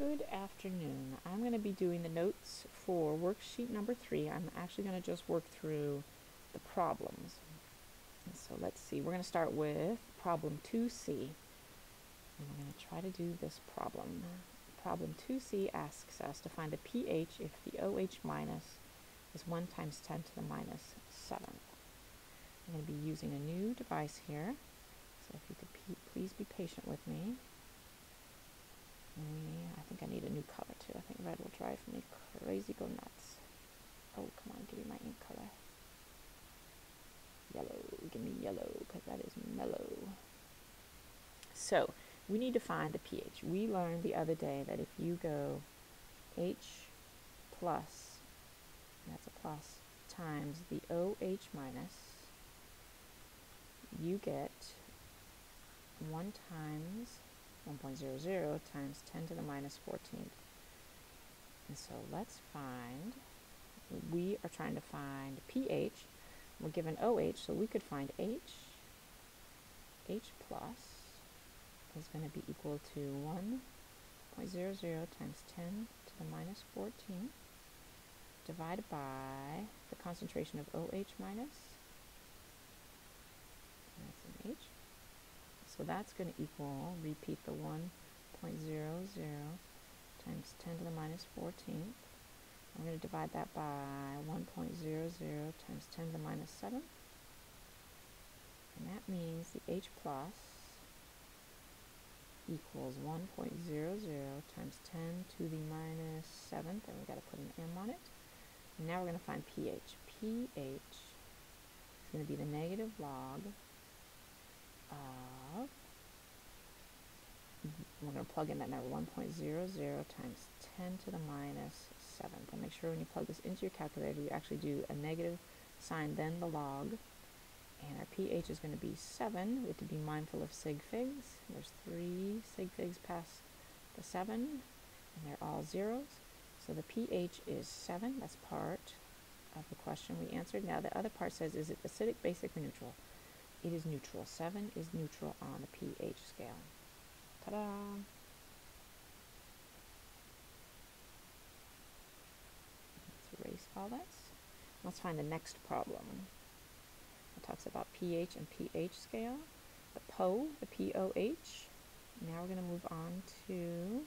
Good afternoon. I'm going to be doing the notes for worksheet number 3. I'm actually going to just work through the problems. And so let's see. We're going to start with problem 2C. And we're going to try to do this problem. Problem 2C asks us to find the pH if the OH minus is 1 times 10 to the minus 7th. I'm going to be using a new device here. So if you could please be patient with me. I think I need a new color too. I think red will drive me crazy, go nuts. Oh, come on, give me my ink color. Yellow, give me yellow, because that is mellow. So, we need to find the pH. We learned the other day that if you go H plus, that's a plus, times the OH minus, you get 1 times 1.00 times 10 to the minus 14th. And so let's find, we are trying to find pH. We're given OH, so we could find H. H plus is going to be equal to 1.00 times 10 to the minus 14 divided by the concentration of OH minus. That's an H. So that's going to equal, repeat the 1.00 times 10 to the minus 14th. I'm going to divide that by 1.00 times 10 to the minus 7. And that means the H plus equals 1.00 times 10 to the minus 7th. And we've got to put an M on it. And now we're going to find pH. pH is going to be the negative log of, we're going to plug in that number, 1.00 times 10 to the minus 7th. And make sure when you plug this into your calculator, you actually do a negative sign, then the log. And our pH is going to be 7. We have to be mindful of sig figs. There's 3 sig figs past the 7, and they're all zeros. So the pH is 7. That's part of the question we answered. Now the other part says, is it acidic, basic, or neutral? It is neutral. 7 is neutral on the pH scale. Ta-da! Let's erase all this. Let's find the next problem. It talks about pH and pH scale. The PO, the POH. Now we're going to move on to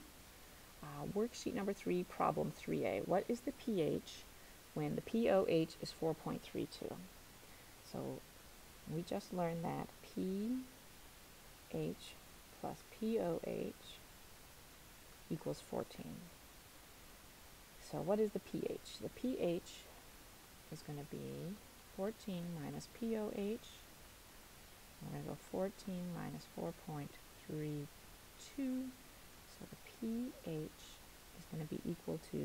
worksheet number 3, problem 3A. What is the pH when the POH is 4.32? So we just learned that pH plus POH equals 14. So what is the pH? The pH is going to be 14 minus POH. We're going to go 14 minus 4.32. So the pH is going to be equal to,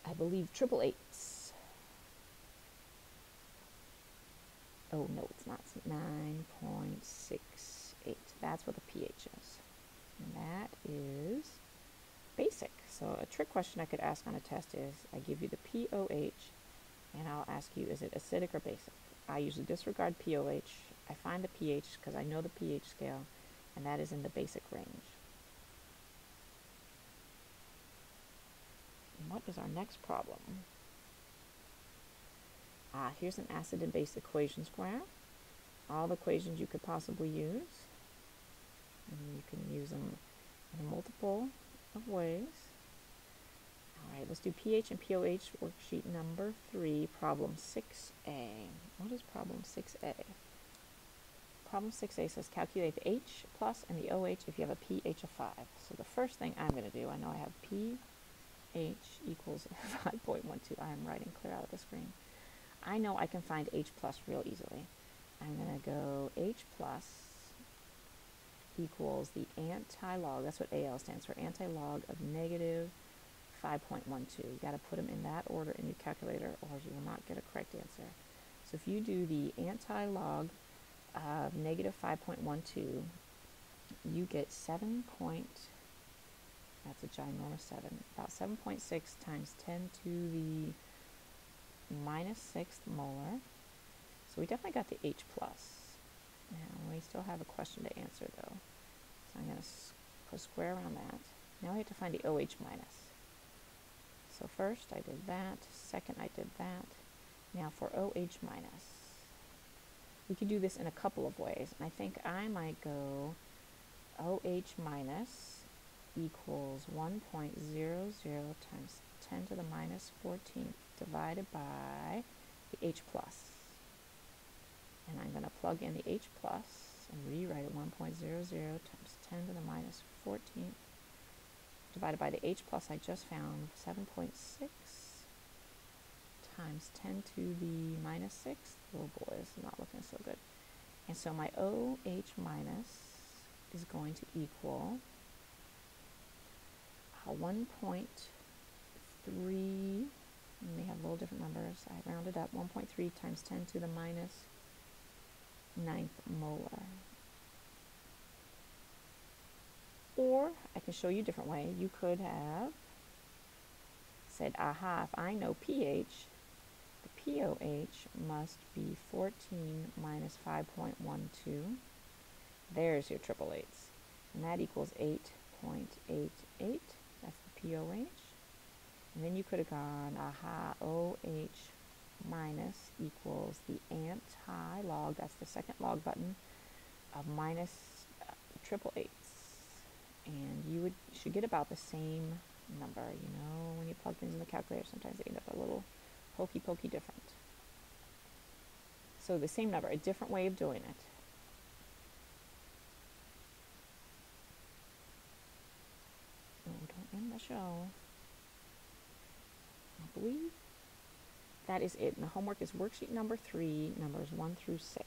I believe, 888. Oh, no, it's not. It's 9.68. That's what the pH is. And that is basic. So a trick question I could ask on a test is, I give you the POH, and I'll ask you, is it acidic or basic? I usually disregard POH. I find the pH because I know the pH scale, and that is in the basic range. And what is our next problem? Here's an acid and base equation square. All the equations you could possibly use. And you can use them in a multiple of ways. Alright, let's do pH and POH worksheet number 3, problem 6A. What is problem 6A? Problem 6A says calculate the H plus and the OH if you have a pH of 5. So the first thing I'm going to do, I know I have pH equals 5.12. I am writing clear out of the screen. I know I can find H plus real easily. I'm going to go H plus equals the anti-log, that's what AL stands for, anti-log of negative 5.12. You've got to put them in that order in your calculator or you will not get a correct answer. So if you do the anti-log of negative 5.12, you get 7 point, that's a ginormous 7, about 7.6 times 10 to the minus 6th molar. So we definitely got the H plus. Now we still have a question to answer though. So I'm going to put a square around that. Now I have to find the OH minus. So first I did that, second I did that. Now for OH minus. We could do this in a couple of ways. I think I might go OH minus equals 1.00 times 10 to the minus 14th divided by the H plus. And I'm going to plug in the H plus and rewrite it 1.00 times 10 to the minus 14th divided by the H plus I just found, 7.6 times 10 to the minus 6th. Oh boy, this is not looking so good. And so my OH minus is going to equal 1.3, and they have a little different numbers. I rounded up 1.3 times 10 to the minus 9th molar. Or I can show you a different way. You could have said, aha, if I know pH, the POH must be 14 minus 5.12. There's your triple eighths. And that equals 8.88. That's the POH. And then you could have gone, aha, OH minus equals the anti-log, that's the second log button, of minus triple eighths. And you should get about the same number. You know, when you plug things in the calculator, sometimes they end up a little pokey different. So the same number, a different way of doing it. Oh, don't end the show. I believe that is it. And the homework is worksheet number 3, numbers 1 through 6.